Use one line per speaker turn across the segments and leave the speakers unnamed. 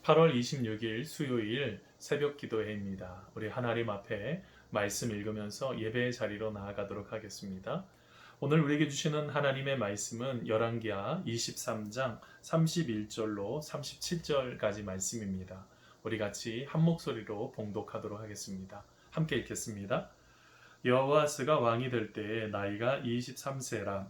8월 26일 수요일 새벽 기도회입니다. 우리 하나님 앞에 말씀 읽으면서 예배의 자리로 나아가도록 하겠습니다. 오늘 우리에게 주시는 하나님의 말씀은 열왕기하 23장 31절로 37절까지 말씀입니다. 우리 같이 한 목소리로 봉독하도록 하겠습니다. 함께 읽겠습니다. 여호아스가 왕이 될 때에 나이가 23세라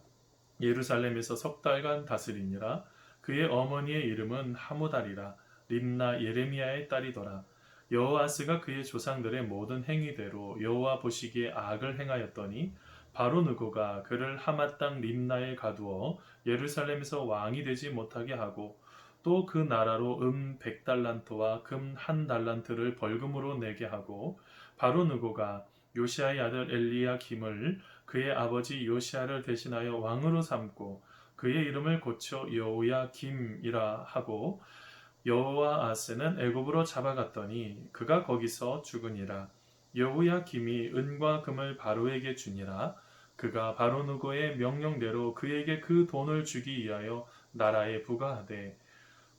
예루살렘에서 석 달간 다스리니라. 그의 어머니의 이름은 하무달이라. 림나 예레미야의 딸이더라. 여호아스가 그의 조상들의 모든 행위대로 여호와 보시기에 악을 행하였더니 바로 느고가 그를 하맛 땅 림나에 가두어 예루살렘에서 왕이 되지 못하게 하고 또 그 나라로 100달란트와 금 1달란트를 벌금으로 내게 하고 바로 느고가 요시아의 아들 엘리야김을 그의 아버지 요시아를 대신하여 왕으로 삼고 그의 이름을 고쳐 여호야김이라 하고 여호아스는 애굽으로 잡아갔더니 그가 거기서 죽으니라. 여호야김이 은과 금을 바로에게 주니라. 그가 바로 누고의 명령대로 그에게 그 돈을 주기 위하여 나라에 부과하되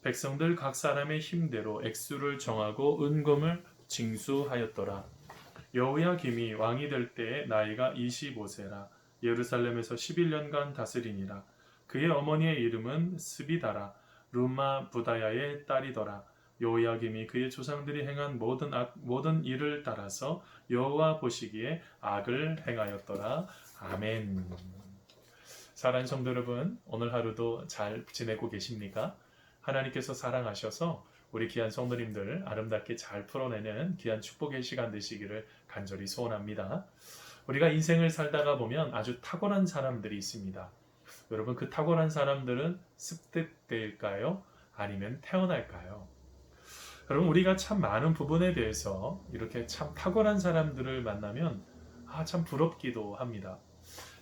백성들 각 사람의 힘대로 액수를 정하고 은금을 징수하였더라. 여호야김이 왕이 될 때에 나이가 25세라. 예루살렘에서 11년간 다스리니라. 그의 어머니의 이름은 스비다라. 루마 부다야의 딸이더라. 여호야김이 그의 조상들이 행한 모든 일을 따라서 여호와 보시기에 악을 행하였더라. 아멘. 사랑하는 성도 여러분, 오늘 하루도 잘 지내고 계십니까? 하나님께서 사랑하셔서 우리 귀한 성도님들 아름답게 잘 풀어내는 귀한 축복의 시간 되시기를 간절히 소원합니다. 우리가 인생을 살다가 보면 아주 탁월한 사람들이 있습니다. 여러분, 그 탁월한 사람들은 습득될까요? 아니면 태어날까요? 여러분, 우리가 참 많은 부분에 대해서 이렇게 참 탁월한 사람들을 만나면 참 부럽기도 합니다.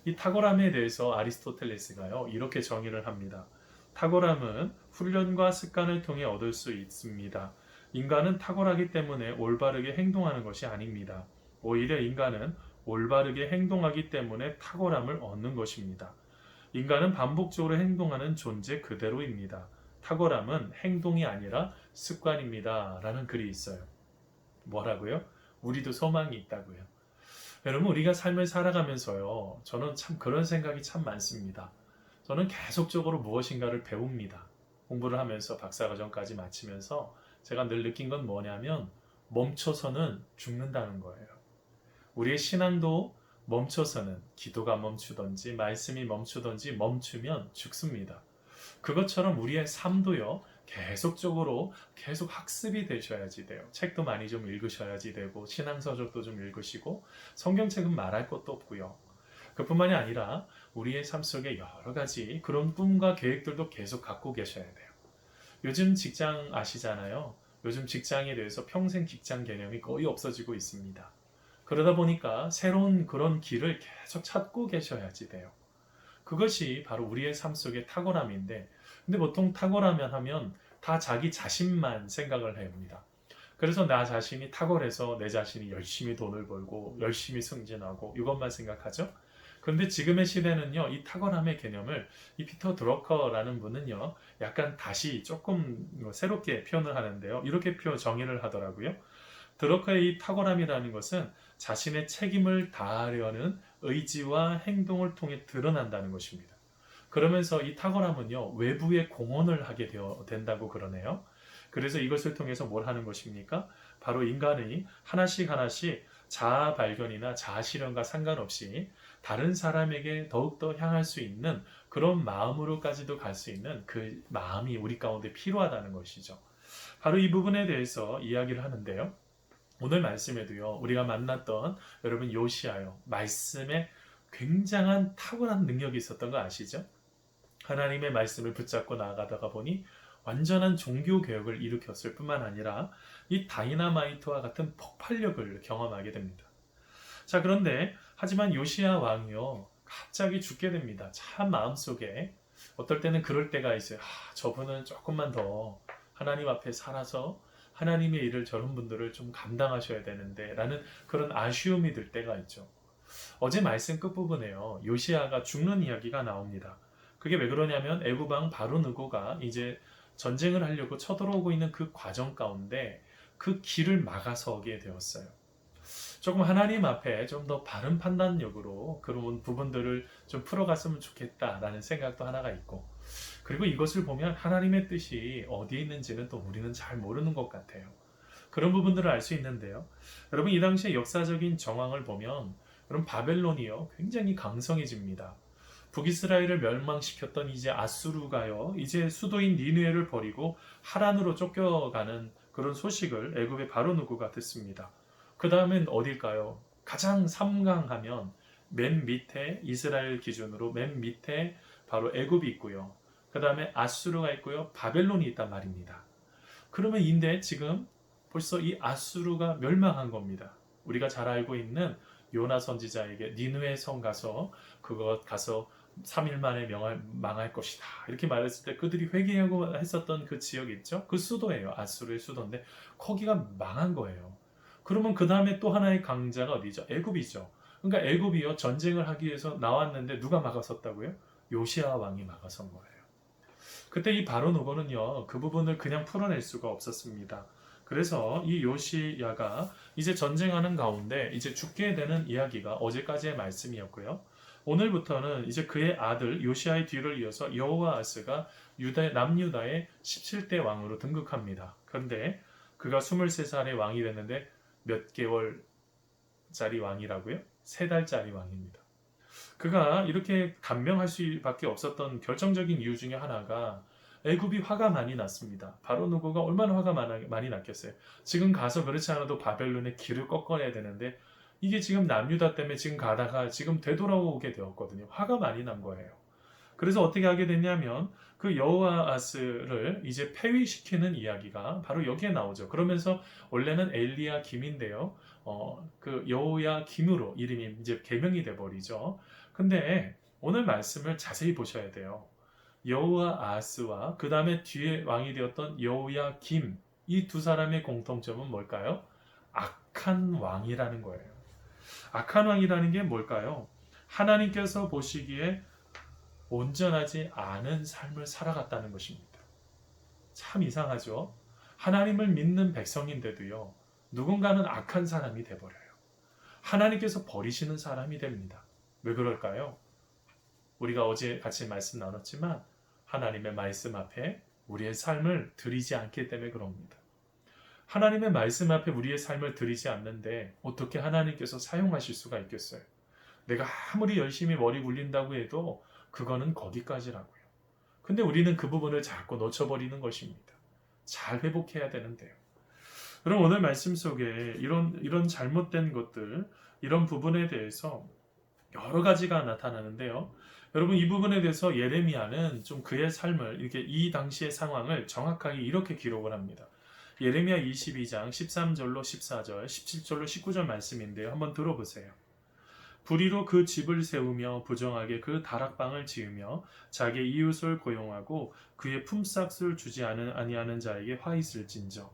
이 탁월함에 대해서 아리스토텔레스가요, 이렇게 정의를 합니다. 탁월함은 훈련과 습관을 통해 얻을 수 있습니다. 인간은 탁월하기 때문에 올바르게 행동하는 것이 아닙니다. 오히려 인간은 올바르게 행동하기 때문에 탁월함을 얻는 것입니다. 인간은 반복적으로 행동하는 존재 그대로입니다. 탁월함은 행동이 아니라 습관입니다. 라는 글이 있어요. 뭐라고요? 우리도 소망이 있다고요. 여러분, 우리가 삶을 살아가면서요, 저는 참 그런 생각이 참 많습니다. 저는 계속적으로 무엇인가를 배웁니다. 공부를 하면서 박사과정까지 마치면서 제가 늘 느낀 건 뭐냐면 멈춰서는 죽는다는 거예요. 우리의 신앙도 멈춰서는 기도가 멈추든지 말씀이 멈추든지 멈추면 죽습니다. 그것처럼 우리의 삶도요, 계속적으로 계속 학습이 되셔야지 돼요. 책도 많이 좀 읽으셔야지 되고 신앙서적도 좀 읽으시고 성경책은 말할 것도 없고요. 그뿐만이 아니라 우리의 삶 속에 여러 가지 그런 꿈과 계획들도 계속 갖고 계셔야 돼요. 요즘 직장 아시잖아요. 요즘 직장에 대해서 평생 직장 개념이 거의 없어지고 있습니다. 그러다 보니까 새로운 그런 길을 계속 찾고 계셔야지 돼요. 그것이 바로 우리의 삶 속의 탁월함인데, 근데 보통 탁월하면 하면 다 자기 자신만 생각을 해봅니다. 그래서 나 자신이 탁월해서 내 자신이 열심히 돈을 벌고 열심히 승진하고 이것만 생각하죠. 그런데 지금의 시대는요, 이 탁월함의 개념을 이 피터 드러커라는 분은요, 약간 다시 조금 새롭게 표현을 하는데요. 이렇게 정의를 하더라고요. 드러커의 이 탁월함이라는 것은 자신의 책임을 다하려는 의지와 행동을 통해 드러난다는 것입니다. 그러면서 이 탁월함은요, 외부에 공헌을 하게 된다고 그러네요. 그래서 이것을 통해서 뭘 하는 것입니까? 바로 인간이 하나씩 하나씩 자아 발견이나 자아 실현과 상관없이 다른 사람에게 더욱더 향할 수 있는 그런 마음으로까지도 갈 수 있는 그 마음이 우리 가운데 필요하다는 것이죠. 바로 이 부분에 대해서 이야기를 하는데요. 오늘 말씀에도요, 우리가 만났던 여러분 요시아요, 말씀에 굉장한 탁월한 능력이 있었던 거 아시죠? 하나님의 말씀을 붙잡고 나아가다가 보니 완전한 종교 개혁을 일으켰을 뿐만 아니라 이 다이나마이트와 같은 폭발력을 경험하게 됩니다. 자, 그런데 하지만 요시야 왕이요, 갑자기 죽게 됩니다. 참 마음속에 어떨 때는 그럴 때가 있어요. 저분은 조금만 더 하나님 앞에 살아서 하나님의 일을 저런 분들을 좀 감당하셔야 되는데 라는 그런 아쉬움이 들 때가 있죠. 어제 말씀 끝부분에요, 요시야가 죽는 이야기가 나옵니다. 그게 왜 그러냐면 애굽 왕 바로 느고가 이제 전쟁을 하려고 쳐들어오고 있는 그 과정 가운데 그 길을 막아서게 되었어요. 조금 하나님 앞에 좀 더 바른 판단력으로 그런 부분들을 좀 풀어갔으면 좋겠다라는 생각도 하나가 있고, 그리고 이것을 보면 하나님의 뜻이 어디에 있는지는 또 우리는 잘 모르는 것 같아요. 그런 부분들을 알 수 있는데요. 여러분, 이 당시의 역사적인 정황을 보면 여러분, 바벨론이요 굉장히 강성해집니다. 북이스라엘을 멸망시켰던 이제 아수르가요 이제 수도인 니느웨를 버리고 하란으로 쫓겨가는 그런 소식을 애굽의 바로 누구가 듣습니다. 그 다음엔 어딜까요? 가장 삼강하면 맨 밑에, 이스라엘 기준으로 맨 밑에 바로 애굽이 있고요. 그 다음에 아수르가 있고요. 바벨론이 있단 말입니다. 그러면 인데 지금 벌써 이 아수르가 멸망한 겁니다. 우리가 잘 알고 있는 요나 선지자에게 니느웨 성 가서 그것 가서 3일 만에 망할 것이다. 이렇게 말했을 때 그들이 회개하고 했었던 그 지역 있죠? 그 수도예요. 아수르의 수도인데 거기가 망한 거예요. 그러면 그 다음에 또 하나의 강자가 어디죠? 애굽이죠. 그러니까 애굽이요 전쟁을 하기 위해서 나왔는데 누가 막아섰다고요? 요시아 왕이 막아선 거예요. 그때 이 바로 누고는요 그 부분을 그냥 풀어낼 수가 없었습니다. 그래서 이 요시야가 이제 전쟁하는 가운데 이제 죽게 되는 이야기가 어제까지의 말씀이었고요. 오늘부터는 이제 그의 아들 요시야의 뒤를 이어서 여호아스가 남유다의 17대 왕으로 등극합니다. 그런데 그가 23살의 왕이 됐는데 몇 개월짜리 왕이라고요? 3달짜리 왕입니다. 그가 이렇게 간명할 수밖에 없었던 결정적인 이유 중에 하나가 애굽이 화가 많이 났습니다. 바로 누구가 얼마나 화가 많이 났겠어요. 지금 가서 그렇지 않아도 바벨론의 길을 꺾어내야 되는데 이게 지금 남유다 때문에 지금 가다가 지금 되돌아오게 되었거든요. 화가 많이 난 거예요. 그래서 어떻게 하게 됐냐면 그 여호아스를 이제 폐위시키는 이야기가 바로 여기에 나오죠. 그러면서 원래는 엘리야 김인데요. 그 여호야 김으로 이름이 이제 개명이 돼 버리죠. 근데 오늘 말씀을 자세히 보셔야 돼요. 여호아스와 그 다음에 뒤에 왕이 되었던 여호야 김, 이 두 사람의 공통점은 뭘까요? 악한 왕이라는 거예요. 악한 왕이라는 게 뭘까요? 하나님께서 보시기에 온전하지 않은 삶을 살아갔다는 것입니다. 참 이상하죠? 하나님을 믿는 백성인데도요, 누군가는 악한 사람이 돼버려요. 하나님께서 버리시는 사람이 됩니다. 왜 그럴까요? 우리가 어제 같이 말씀 나눴지만 하나님의 말씀 앞에 우리의 삶을 드리지 않기 때문에 그럽니다. 하나님의 말씀 앞에 우리의 삶을 드리지 않는데 어떻게 하나님께서 사용하실 수가 있겠어요? 내가 아무리 열심히 머리 굴린다고 해도 그거는 거기까지라고요. 근데 우리는 그 부분을 자꾸 놓쳐버리는 것입니다. 잘 회복해야 되는데요. 그럼 오늘 말씀 속에 이런 잘못된 것들, 이런 부분에 대해서 여러 가지가 나타나는데요. 여러분, 이 부분에 대해서 예레미야는 좀 그의 삶을 이렇게 이 당시의 상황을 정확하게 이렇게 기록을 합니다. 예레미야 22장 13절로 14절, 17절로 19절 말씀인데요. 한번 들어보세요. 불의로 그 집을 세우며 부정하게 그 다락방을 지으며 자기 이웃을 고용하고 그의 품삯을 주지 아니하는 자에게 화 있을진저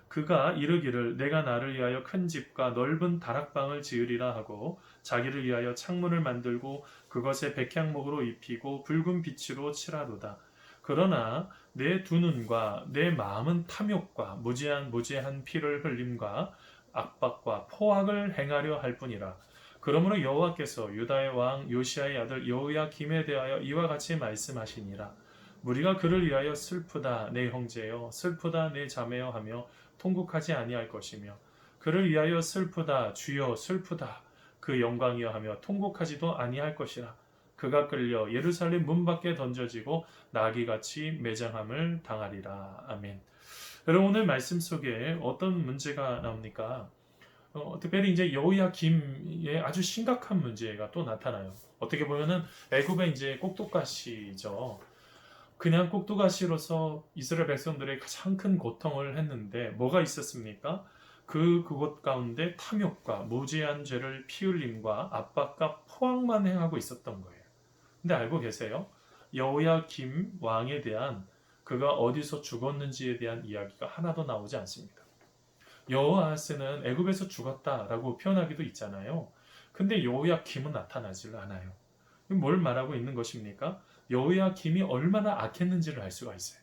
그가 이르기를 내가 나를 위하여 큰 집과 넓은 다락방을 지으리라 하고 자기를 위하여 창문을 만들고 그것에 백향목으로 입히고 붉은 빛으로 칠하도다. 그러나 내 두 눈과 내 마음은 탐욕과 무죄한 피를 흘림과 압박과 포악을 행하려 할 뿐이라. 그러므로 여호와께서 유다의 왕 요시아의 아들 여호야김에 대하여 이와 같이 말씀하시니라. 무리가 그를 위하여 슬프다 내 형제여 슬프다 내 자매여 하며 통곡하지 아니할 것이며 그를 위하여 슬프다 주여 슬프다 그 영광이여 하며 통곡하지도 아니할 것이라. 그가 끌려 예루살렘 문 밖에 던져지고 나귀같이 매장함을 당하리라. 아멘. 여러분, 오늘 말씀 속에 어떤 문제가 나옵니까? 특별히 이제 여호야김의 아주 심각한 문제가 또 나타나요. 어떻게 보면은 애굽의 이제 꼭두가시죠. 그냥 꼭두가시로서 이스라엘 백성들의 가장 큰 고통을 했는데 뭐가 있었습니까? 그것 가운데 탐욕과 무지한 죄를 피흘림과 압박과 포악만 행하고 있었던 거예요. 근데 알고 계세요? 여호야김 왕에 대한 그가 어디서 죽었는지에 대한 이야기가 하나도 나오지 않습니다. 여호아스는 애굽에서 죽었다라고 표현하기도 있잖아요. 근데 여호야김은 나타나질 않아요. 뭘 말하고 있는 것입니까? 여호야김이 얼마나 악했는지를 알 수가 있어요.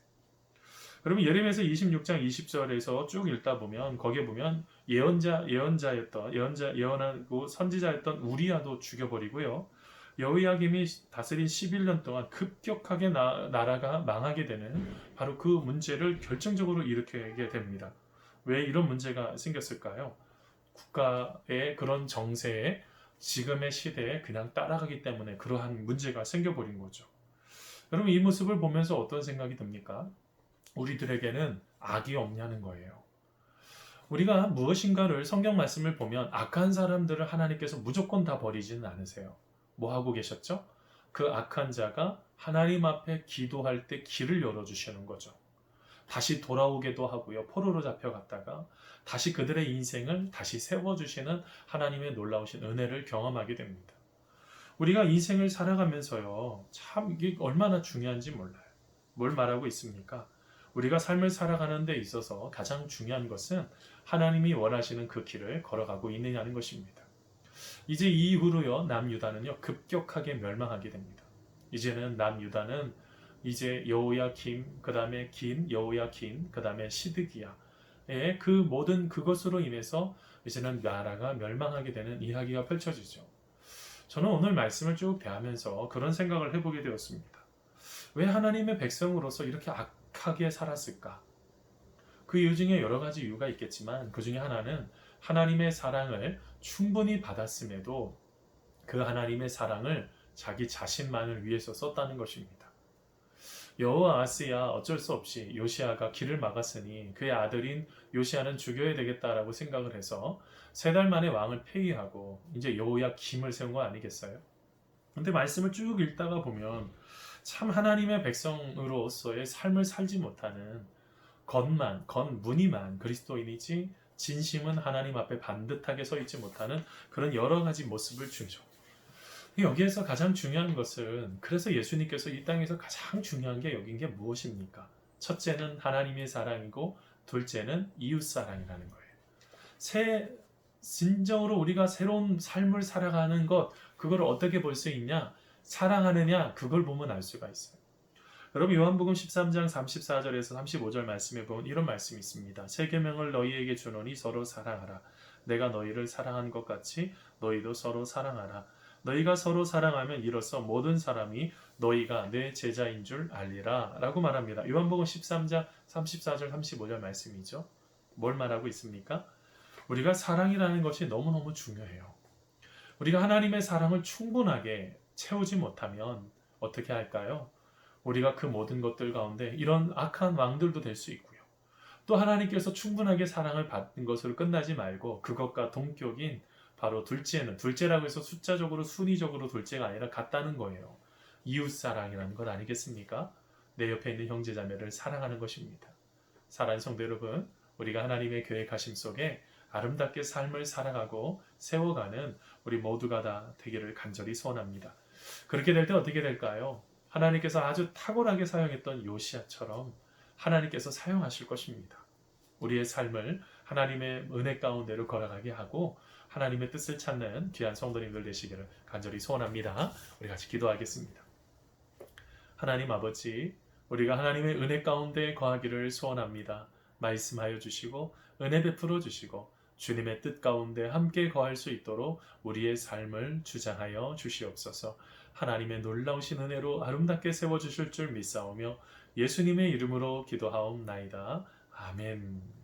그러면 예레미야서 26장 20절에서 쭉 읽다 보면 거기에 보면 예언하고 선지자였던 우리야도 죽여버리고요. 여호야김이 다스린 11년 동안 급격하게 나라가 망하게 되는 바로 그 문제를 결정적으로 일으키게 됩니다. 왜 이런 문제가 생겼을까요? 국가의 그런 정세에 지금의 시대에 그냥 따라가기 때문에 그러한 문제가 생겨버린 거죠. 여러분 이 모습을 보면서 어떤 생각이 듭니까? 우리들에게는 악이 없냐는 거예요. 우리가 무엇인가를 성경 말씀을 보면 악한 사람들을 하나님께서 무조건 다 버리지는 않으세요. 뭐 하고 계셨죠? 그 악한 자가 하나님 앞에 기도할 때 길을 열어주시는 거죠. 다시 돌아오게도 하고요. 포로로 잡혀갔다가 다시 그들의 인생을 다시 세워주시는 하나님의 놀라우신 은혜를 경험하게 됩니다. 우리가 인생을 살아가면서요. 참 이게 얼마나 중요한지 몰라요. 뭘 말하고 있습니까? 우리가 삶을 살아가는 데 있어서 가장 중요한 것은 하나님이 원하시는 그 길을 걸어가고 있느냐는 것입니다. 이제 이후로요. 남유다는요. 급격하게 멸망하게 됩니다. 이제는 남유다는 이제 여호야김, 그 다음에 여호야긴, 그 다음에 시드기야의 그 모든 그것으로 인해서 이제는 나라가 멸망하게 되는 이야기가 펼쳐지죠. 저는 오늘 말씀을 쭉 대하면서 그런 생각을 해보게 되었습니다. 왜 하나님의 백성으로서 이렇게 악하게 살았을까? 그 이유 중에 여러 가지 이유가 있겠지만 그 중에 하나는 하나님의 사랑을 충분히 받았음에도 그 하나님의 사랑을 자기 자신만을 위해서 썼다는 것입니다. 여호아하스야 어쩔 수 없이 요시아가 길을 막았으니 그의 아들인 요시아는 죽여야 되겠다라고 생각을 해서 3달 만에 왕을 폐위하고 이제 여호야김을 세운 거 아니겠어요? 근데 말씀을 쭉 읽다가 보면 참 하나님의 백성으로서의 삶을 살지 못하는 무늬만 그리스도인이지 진심은 하나님 앞에 반듯하게 서 있지 못하는 그런 여러 가지 모습을 주죠. 여기에서 가장 중요한 것은 그래서 예수님께서 이 땅에서 가장 중요한 게 여긴 게 무엇입니까? 첫째는 하나님의 사랑이고 둘째는 이웃 사랑이라는 거예요. 진정으로 우리가 새로운 삶을 살아가는 것 그걸 어떻게 볼 수 있냐? 사랑하느냐? 그걸 보면 알 수가 있어요. 여러분 요한복음 13장 34절에서 35절 말씀에 보면 이런 말씀이 있습니다. 새 계명을 너희에게 주노니 서로 사랑하라. 내가 너희를 사랑한 것 같이 너희도 서로 사랑하라. 너희가 서로 사랑하면 이로써 모든 사람이 너희가 내 제자인 줄 알리라 라고 말합니다. 요한복음 13장 34절 35절 말씀이죠. 뭘 말하고 있습니까? 우리가 사랑이라는 것이 너무너무 중요해요. 우리가 하나님의 사랑을 충분하게 채우지 못하면 어떻게 할까요? 우리가 그 모든 것들 가운데 이런 악한 왕들도 될 수 있고요. 또 하나님께서 충분하게 사랑을 받는 것으로 끝나지 말고 그것과 동격인 바로 둘째라고 해서 숫자적으로 순위적으로 둘째가 아니라 같다는 거예요. 이웃사랑이라는 것 아니겠습니까? 내 옆에 있는 형제자매를 사랑하는 것입니다. 사랑하는 성도 여러분, 우리가 하나님의 계획하심 속에 아름답게 삶을 살아가고 세워가는 우리 모두가 다 되기를 간절히 소원합니다. 그렇게 될 때 어떻게 될까요? 하나님께서 아주 탁월하게 사용했던 요시아처럼 하나님께서 사용하실 것입니다. 우리의 삶을 하나님의 은혜 가운데로 걸어가게 하고 하나님의 뜻을 찾는 귀한 성도님들 되시기를 간절히 소원합니다. 우리 같이 기도하겠습니다. 하나님 아버지, 우리가 하나님의 은혜 가운데 거하기를 소원합니다. 말씀하여 주시고 은혜 베풀어 주시고 주님의 뜻 가운데 함께 거할 수 있도록 우리의 삶을 주장하여 주시옵소서. 하나님의 놀라우신 은혜로 아름답게 세워주실 줄 믿사오며 예수님의 이름으로 기도하옵나이다. 아멘.